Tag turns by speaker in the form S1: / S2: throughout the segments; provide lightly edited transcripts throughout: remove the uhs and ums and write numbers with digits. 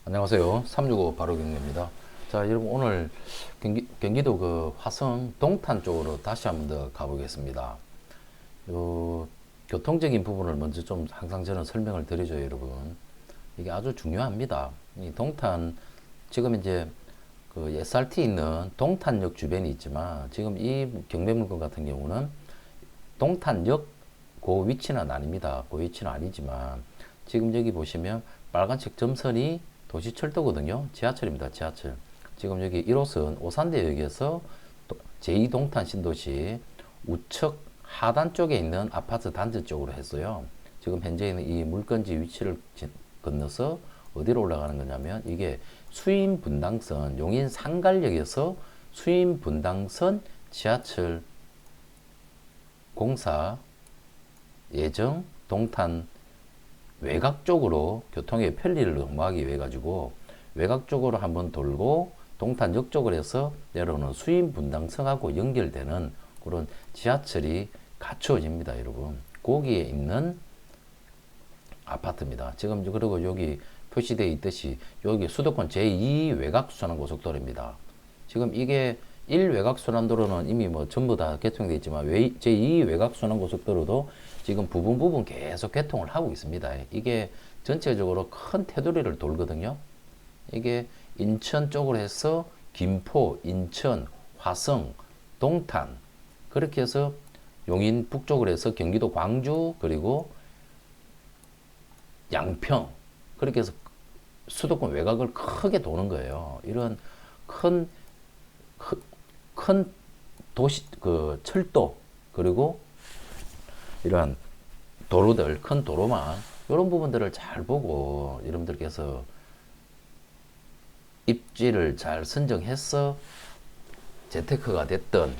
S1: 안녕하세요. 365 바로경제입니다. 자, 여러분 오늘 경기도 그 화성 동탄 쪽으로 다시 한번 더 가보겠습니다. 요 교통적인 부분을 먼저 좀 항상 저는 설명을 드리죠, 여러분. 이게 아주 중요합니다. 이 동탄 지금 이제 그 SRT 있는 동탄역 주변이 있지만 지금 이 경매물건 같은 경우는 동탄역 그 위치는 아닙니다. 그 위치는 아니지만 지금 여기 보시면 빨간색 점선이 도시철도거든요. 지하철입니다. 지하철. 지금 여기 1호선 오산대역에서 제2동탄 신도시 우측 하단 쪽에 있는 아파트 단지 쪽으로 했어요. 지금 현재는 이 물건지 위치를 건너서 어디로 올라가는 거냐면 이게 수인분당선 용인 상갈역에서 수인분당선 지하철 공사 예정 동탄 외곽 쪽으로 교통의 편리를 도모하기 위해 가지고 외곽 쪽으로 한번 돌고 동탄역 쪽으로 해서 내려오는 수인분당선하고 연결되는 그런 지하철이 갖추어집니다, 여러분. 거기에 있는 아파트입니다. 지금 그리고 여기 표시되어 있듯이 여기 수도권 제2 외곽순환고속도로입니다. 지금 이게 1 외곽순환도로는 이미 뭐 전부 다 개통되어 있지만 제2 외곽순환고속도로도 지금 부분 계속 개통을 하고 있습니다. 이게 전체적으로 큰 테두리를 돌거든요. 이게 인천 쪽으로 해서 김포, 인천, 화성, 동탄 그렇게 해서 용인 북쪽으로 해서 경기도 광주 그리고 양평 그렇게 해서 수도권 외곽을 크게 도는 거예요. 이런 큰 도시 그 철도 그리고 이러한 도로들 큰 도로만 이런 부분들을 잘 보고 여러분들께서 입지를 잘 선정해서 재테크가 됐든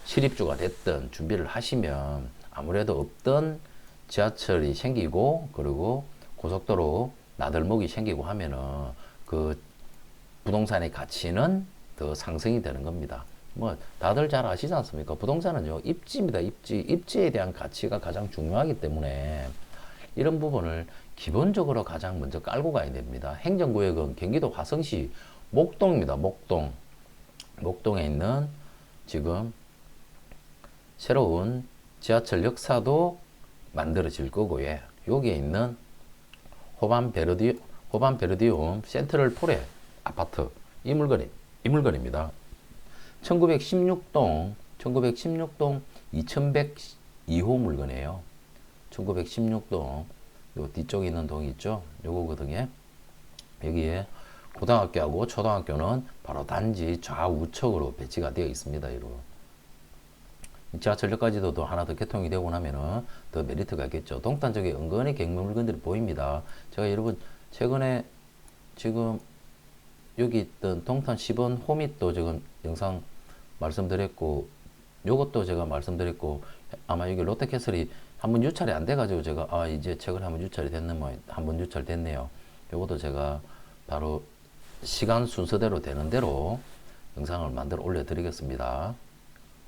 S1: 실입주가 됐든 준비를 하시면 아무래도 없던 지하철이 생기고 그리고 고속도로 나들목이 생기고 하면은 그 부동산의 가치는 더 상승이 되는 겁니다. 뭐 다들 잘 아시지 않습니까? 부동산은요 입지입니다. 입지에 대한 가치가 가장 중요하기 때문에 이런 부분을 기본적으로 가장 먼저 깔고 가야 됩니다. 행정구역은 경기도 화성시 목동입니다. 목동에 있는 지금 새로운 지하철 역사도 만들어질 거고요. 여기에 있는 호반 베르디움 센트럴 포레 아파트 이 물건입니다. 1916동 2102호 물건이에요. 1916동 요 뒤쪽에 있는 동이 있죠. 요거거든요. 여기에 고등학교하고 초등학교는 바로 단지 좌우측으로 배치가 되어 있습니다. 여러분. 지하철역까지도 더 하나 더 개통이 되고 나면은 더 메리트가 있겠죠. 동탄 쪽에 은근히 경매 물건들이 보입니다. 제가 여러분 최근에 지금 여기 있던 동탄 10원 호밋도 지금 영상 말씀드렸고 요것도 제가 말씀드렸고 아마 여기 롯데캐슬이 한번 유찰이 안 돼가지고 제가 이제 최근에 한번 유찰이 됐네 뭐 한번 유찰 됐네요. 요것도 제가 바로 시간 순서대로 되는 대로 영상을 만들어 올려드리겠습니다.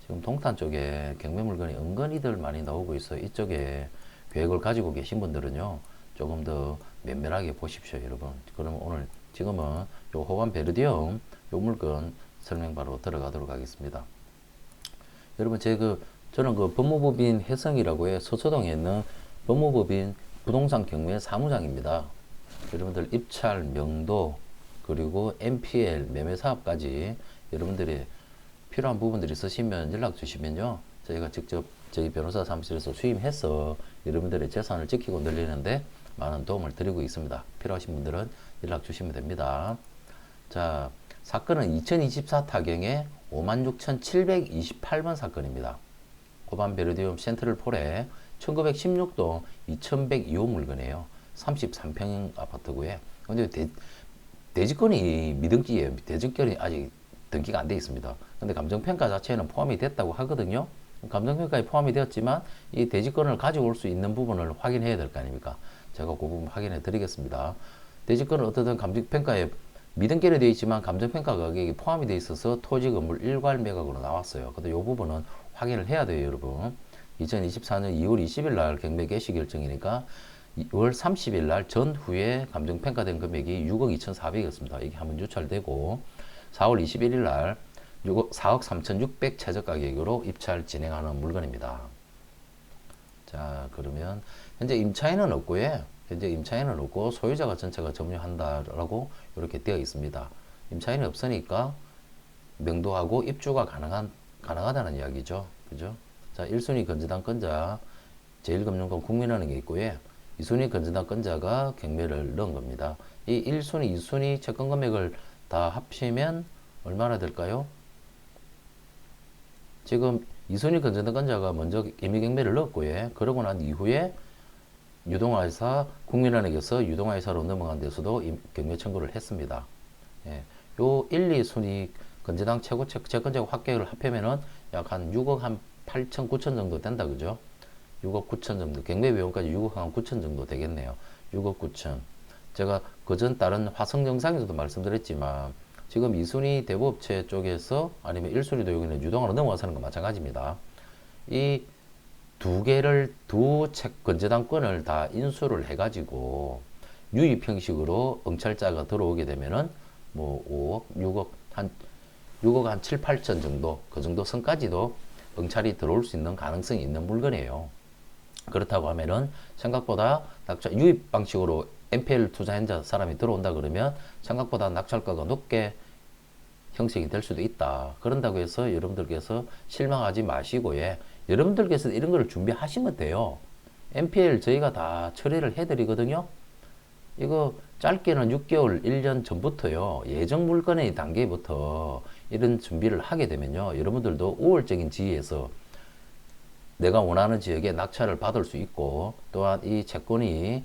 S1: 지금 동탄 쪽에 경매 물건이 은근히들 많이 나오고 있어요. 이쪽에 계획을 가지고 계신 분들은요 조금 더 면밀하게 보십시오, 여러분. 그러면 오늘 지금은 요 호반 베르디움 요 물건 설명 바로 들어가도록 하겠습니다. 여러분 저는 그 법무법인 혜성이라고 해 서초동에 있는 법무법인 부동산 경매 사무장입니다. 여러분들 입찰, 명도 그리고 MPL 매매 사업까지 여러분들이 필요한 부분들이 있으시면 연락 주시면요 저희가 직접 저희 변호사 사무실에서 수임해서 여러분들의 재산을 지키고 늘리는데 많은 도움을 드리고 있습니다. 필요하신 분들은 연락 주시면 됩니다. 자, 사건은 2024 타경의 56,728번 사건입니다. 호반 베르디움 센트럴 폴에 1916동 2102호 물건이에요. 33평 아파트고요. 근데 대지권이 미등기예요. 대지권이 아직 등기가 안 돼 있습니다. 근데 감정평가 자체는 포함이 됐다고 하거든요. 감정평가에 포함이 되었지만 이 대지권을 가지고 올 수 있는 부분을 확인해야 될 거 아닙니까? 제가 그 부분 확인해 드리겠습니다. 대지권은 어떻든 감정평가에 미등기로 되어 있지만 감정평가 가격이 포함이 되어 있어서 토지 건물 일괄 매각으로 나왔어요. 근데 이 부분은 확인을 해야 돼요, 여러분. 2024년 2월 20일 날 경매 개시 결정이니까 2월 30일 날 전후에 감정평가된 금액이 6억 2,400이었습니다. 이게 한번 유찰되고 4월 21일 날 4억 3,600 최저가격으로 입찰 진행하는 물건입니다. 자, 그러면 현재 임차인은 없고요. 현재 임차인은 없고 소유자가 전체가 점유한다라고 이렇게 되어 있습니다. 임차인이 없으니까 명도하고 입주가 가능하다는 이야기죠. 그죠? 자, 1순위 건재당 건자 제1금융권 국민은행에 있고요. 2순위 건재당 건자가 경매를 넣은 겁니다. 이 1순위, 2순위 채권 금액을 다 합치면 얼마나 될까요? 지금 2순위 건재당 건자가 먼저 임의 경매를 넣었고요. 그러고 난 이후에 유동화회사 국민은행에서 유동화회사로 넘어간 데서도 경매 청구를 했습니다. 예. 요 1, 2순위 건재당 최고 채권자고 합계를 합하면은 약 한 6억 한 8천, 9천 정도 된다. 그죠? 6억 9천 정도. 경매 비용까지 6억 한 9천 정도 되겠네요. 6억 9천. 제가 그전 다른 화성 영상에서도 말씀드렸지만 지금 2순위 대부업체 쪽에서 아니면 1순위도 여기는 유동화로 넘어가서 하는 건 마찬가지입니다. 이 두 개를 건재당권을 다 인수를 해가지고 유입 형식으로 응찰자가 들어오게 되면은 뭐 5억, 6억 한 6억 한 7, 8천 정도 그 정도 선까지도 응찰이 들어올 수 있는 가능성이 있는 물건이에요. 그렇다고 하면은 생각보다 낙찰 유입 방식으로 NPL 투자한 사람이 들어온다 그러면 생각보다 낙찰가가 높게 형성이 될 수도 있다. 그런다고 해서 여러분들께서 실망하지 마시고 여러분들께서 이런 걸 준비하시면 돼요. NPL 저희가 다 처리를 해드리거든요. 이거 짧게는 6개월, 1년 전부터요. 예정 물건의 단계부터 이런 준비를 하게 되면요. 여러분들도 우월적인 지위에서 내가 원하는 지역에 낙찰을 받을 수 있고 또한 이 채권이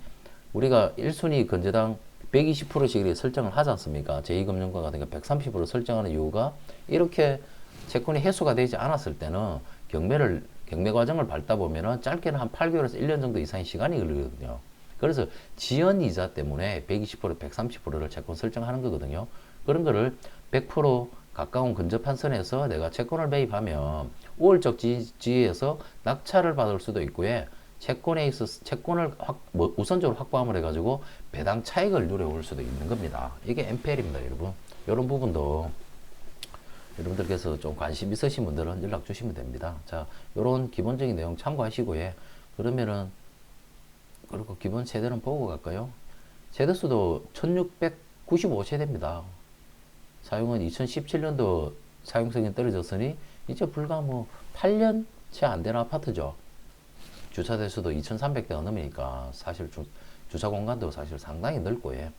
S1: 우리가 1순위 건재당 120%씩 설정을 하지 않습니까? 제2금융권 같은 경우 130% 설정하는 이유가 이렇게 채권이 해소가 되지 않았을 때는 경매 과정을 밟다 보면은 짧게는 한 8개월에서 1년 정도 이상의 시간이 걸리거든요. 그래서 지연 이자 때문에 120%, 130%를 채권 설정하는 거거든요. 그런 거를 100% 가까운 근접한 선에서 내가 채권을 매입하면 우월적 지위에서 낙찰을 받을 수도 있고요. 채권에 있어서 채권을 우선적으로 확보함을 해가지고 배당 차익을 누려올 수도 있는 겁니다. 이게 NPL입니다, 여러분. 이런 부분도 여러분들께서 좀 관심 있으신 분들은 연락 주시면 됩니다. 자, 이런 기본적인 내용 참고하시고요. 그러면은 그리고 기본 세대는 보고 갈까요? 세대수도 1695세대입니다. 사용은 2017년도 사용성이 떨어졌으니 이제 불과 뭐 8년 채 안 되는 아파트죠. 주차 대수도 2,300대가 넘으니까 사실 주차 공간도 사실 상당히 넓고요.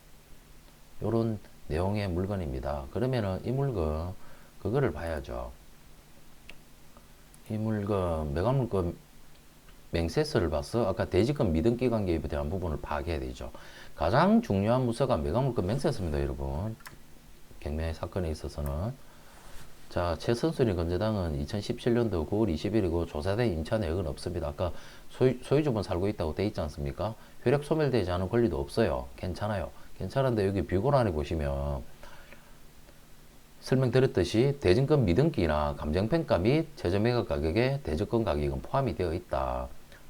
S1: 요런 내용의 물건입니다. 그러면은 이 물건 그거를 봐야죠. 이 물건 매각물건 맹세서를 봐서 아까 대지권 미등기 관계에 대한 부분을 파악해야 되죠. 가장 중요한 문서가 매각물건 맹세서입니다, 여러분. 경매 사건에 있어서는. 자, 최선순위 건재당은 2017년도 9월 20일이고 조사된 임차 내역은 없습니다. 아까 소유주분 살고 있다고 돼 있지 않습니까? 효력 소멸되지 않은 권리도 없어요. 괜찮아요. 괜찮은데 여기 비고란에 보시면 설명드렸듯이 대증권 미등기나 감정평가 및 최저매각 가격에 대저권 가격은 포함이 되어 있다.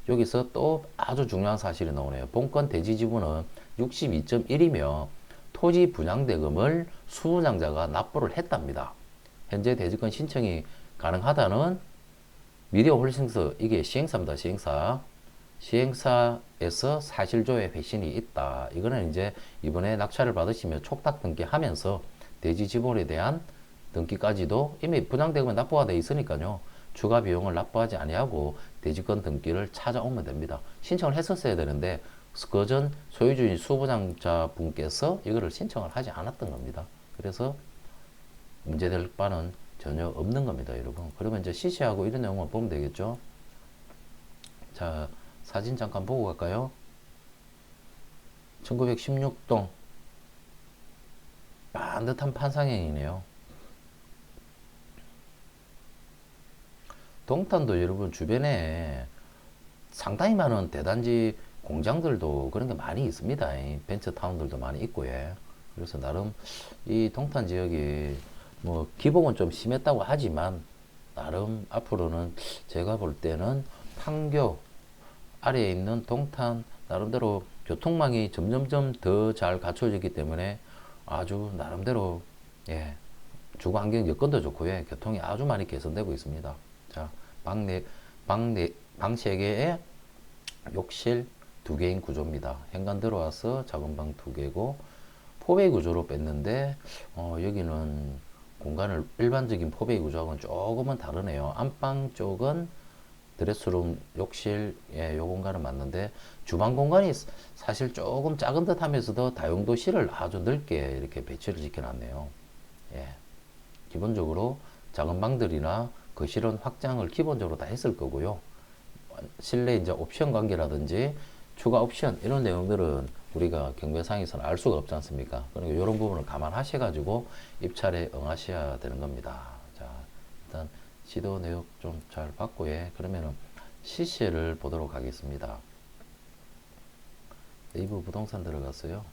S1: 여기서 또 아주 중요한 사실이 나오네요. 본건 대지 지분은 62.1이며 토지 분양대금을 수분양자가 납부를 했답니다. 현재 대지권 신청이 가능하다는 미디어 홀싱스, 이게 시행사입니다. 시행사에서 사실조회 회신이 있다. 이거는 이제 이번에 낙찰을 받으시면 촉탁 등기하면서 대지 지분에 대한 등기까지도 이미 분양대금은 납부가 돼 있으니까요. 추가 비용을 납부하지 아니하고 대지권 등기를 찾아오면 됩니다. 신청을 했었어야 되는데 그전 소유주인 수분양자 분께서 이거를 신청을 하지 않았던 겁니다. 그래서 문제될 바는 전혀 없는 겁니다, 여러분. 그러면 이제 시시하고 이런 내용만 보면 되겠죠. 자, 사진 잠깐 보고 갈까요? 1916동 반듯한 판상형이네요. 동탄도 여러분 주변에 상당히 많은 대단지 공장들도 그런 게 많이 있습니다. 벤처타운들도 많이 있고요. 그래서 나름 이 동탄 지역이 뭐 기복은 좀 심했다고 하지만 나름 앞으로는 제가 볼 때는 판교 아래에 있는 동탄 나름대로 교통망이 점점점 더 잘 갖춰지기 때문에 아주 나름대로 예, 주거 환경 여건도 좋고요. 교통이 아주 많이 개선되고 있습니다. 자, 방 3개에 욕실 2개인 구조입니다. 현관 들어와서 작은 방 2개고 포베이 구조로 뺐는데 여기는 공간을 일반적인 포베이 구조하고는 조금은 다르네요. 안방 쪽은 드레스룸, 욕실, 예, 요 공간은 맞는데 주방 공간이 사실 조금 작은 듯 하면서도 다용도실을 아주 넓게 이렇게 배치를 시켜놨네요. 예, 기본적으로 작은 방들이나 거실은 확장을 기본적으로 다 했을 거고요. 실내 이제 옵션 관계라든지 추가 옵션 이런 내용들은 우리가 경매상에서는 알 수가 없지 않습니까? 그러니까 이런 부분을 감안하셔가지고 입찰에 응하셔야 되는 겁니다. 자, 일단 지도 내역 좀 잘 받고 예, 그러면은 시세를 보도록 하겠습니다. 네이버 부동산 들어갔어요.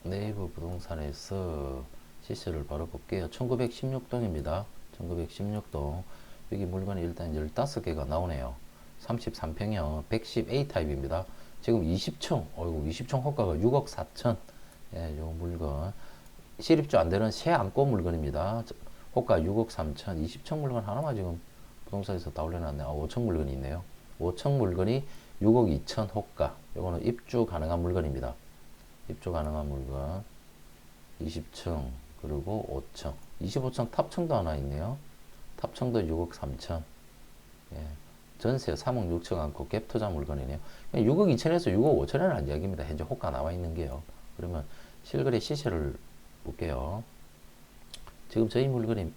S1: 네이버 부동산에서 시세를 바로 볼게요. 1916동입니다. 1916동. 여기 물건이 일단 15개가 나오네요. 33평형 110A 타입입니다. 지금 20층, 어이구 20층 호가가 6억 4천. 예, 요 물건 실입주 안 되는 새 안고 물건입니다. 호가 6억 3천. 20층 물건 하나만 지금 부동산에서 다 올려놨네. 5층 물건이 있네요. 5층 물건이 6억 2천 호가. 요거는 입주 가능한 물건입니다. 입주 가능한 물건 20층 그리고 5층 25층 탑층도 하나 있네요. 탑층도 6억 3천. 예. 전세 3억 6천 않고 갭 투자 물건이네요. 6억 2천에서 6억 5천에 한 이야기입니다. 현재 호가 나와 있는 게요. 그러면 실거래 시세를 볼게요. 지금 저희 물건이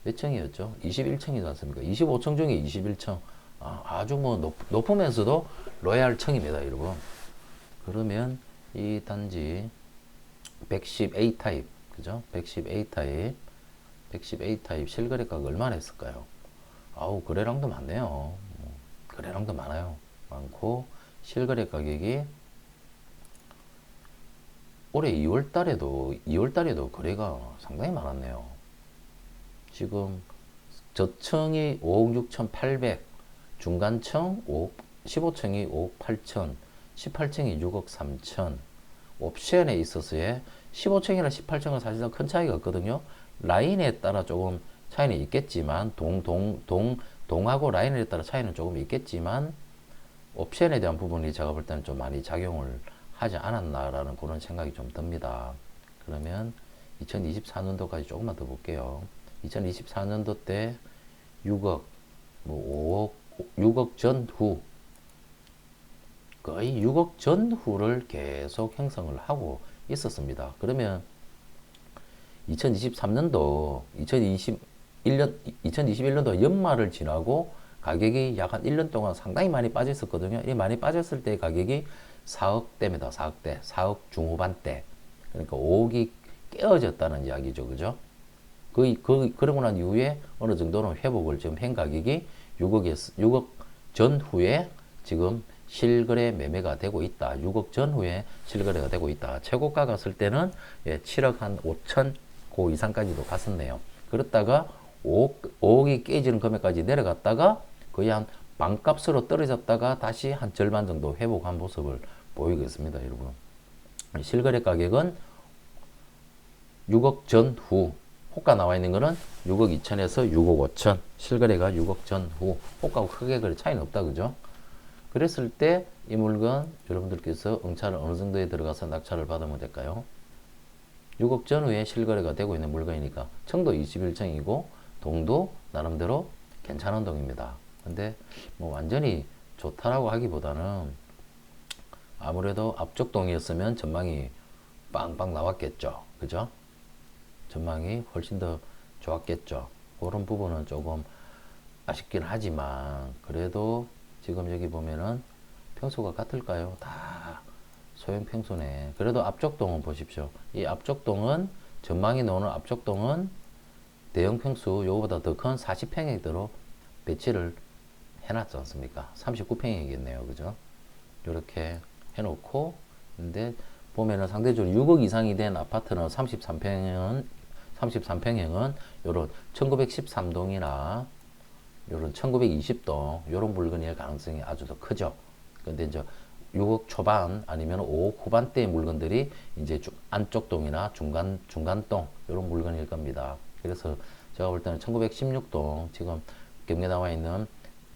S1: 몇 층이었죠? 21층이지 않습니까? 25층 중에 21층. 아주 뭐 높으면서도 로얄 층입니다, 여러분. 그러면 이 단지 110A 타입, 그죠? 110A 타입, 110A 타입 실거래가가 얼마나 했을까요? 아우, 거래량도 많네요. 거래량도 많아요. 많고, 실거래 가격이 올해 2월달에도 거래가 상당히 많았네요. 지금 저층이 5억 6천8백, 중간층 15층이 5억 8천, 18층이 6억 3천, 옵션에 있어서의 15층이나 18층은 사실상 큰 차이가 없거든요. 라인에 따라 조금 차이는 있겠지만, 동하고 라인에 따라 차이는 조금 있겠지만, 옵션에 대한 부분이 제가 볼 때는 좀 많이 작용을 하지 않았나라는 그런 생각이 좀 듭니다. 그러면 2024년도까지 조금만 더 볼게요. 2024년도 때 6억, 뭐 5억, 6억 전후, 거의 6억 전후를 계속 형성을 하고 있었습니다. 그러면 2023년도, 2021년도 연말을 지나고 가격이 약 한 1년 동안 상당히 많이 빠졌었거든요. 이 많이 빠졌을 때 가격이 4억대입니다. 4억대, 4억 중후반대. 그러니까 5억이 깨어졌다는 이야기죠. 그죠? 그러고 난 이후에 어느 정도는 회복을 지금 한 가격이 6억 전후에 지금 실거래 매매가 되고 있다. 6억 전후에 실거래가 되고 있다. 최고가 갔을 때는 7억 한 5천 그 이상까지도 갔었네요. 그렇다가 5억이 깨지는 금액까지 내려갔다가 거의 한 반값으로 떨어졌다가 다시 한 절반 정도 회복한 모습을 보이고 있습니다. 여러분. 실거래 가격은 6억 전후, 호가 나와 있는 거는 6억 2천에서 6억 5천, 실거래가 6억 전후, 호가하고 크게 그래 차이는 없다. 그죠? 그랬을 때 이 물건 여러분들께서 응찰을 어느 정도에 들어가서 낙찰을 받으면 될까요? 6억 전후에 실거래가 되고 있는 물건이니까 청도 21층이고 동도 나름대로 괜찮은 동입니다. 근데 뭐 완전히 좋다라고 하기보다는 아무래도 앞쪽 동이었으면 전망이 빵빵 나왔겠죠. 그죠? 전망이 훨씬 더 좋았겠죠. 그런 부분은 조금 아쉽긴 하지만 그래도 지금 여기 보면은 평수가 같을까요? 다 소형 평수네. 그래도 앞쪽 동은 보십시오. 이 앞쪽 동은 전망이 나오는 앞쪽 동은 대형 평수 요거보다 더 큰 40평형대로 배치를 해놨지 않습니까? 39평이겠네요. 그죠? 이렇게 해놓고 근데 보면은 상대적으로 6억 이상이 된 아파트는 33평형은 요런 1913동이나 요런 1920동 요런 물건일 가능성이 아주 더 크죠. 근데 이제 6억 초반 아니면 5억 후반대의 물건들이 이제 안쪽 동이나 중간동 이런 물건일 겁니다. 그래서 제가 볼 때는 1916동 지금 경매 나와 있는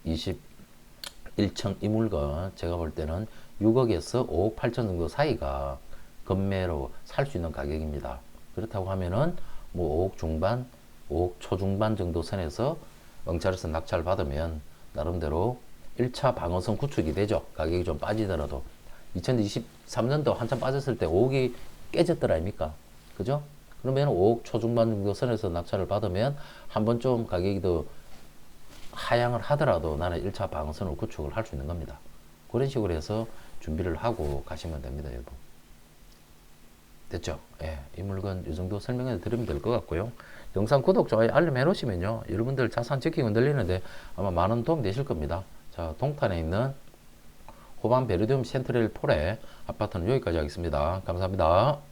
S1: 21층 이 물건 제가 볼 때는 6억에서 5억 8천 정도 사이가 건매로 살 수 있는 가격입니다. 그렇다고 하면은 뭐 5억 중반, 5억 초중반 정도 선에서 응찰에서 낙찰 받으면 나름대로 1차 방어선 구축이 되죠. 가격이 좀 빠지더라도 2023년도 한참 빠졌을 때 5억이 깨졌더라 아닙니까? 그죠? 그러면 5억 초중반 정도 선에서 낙찰을 받으면 한 번 좀 가격이 더 하향을 하더라도 나는 1차 방어선을 구축을 할 수 있는 겁니다. 그런 식으로 해서 준비를 하고 가시면 됩니다, 여러분. 됐죠? 예, 이 물건 이 정도 설명해 드리면 될 것 같고요. 영상 구독, 좋아요, 알림 해 놓으시면요. 여러분들 자산 지키고 흔들리는데 아마 많은 도움 되실 겁니다. 자, 동탄에 있는 호반 베르디움 센트럴 폴의 아파트는 여기까지 하겠습니다. 감사합니다.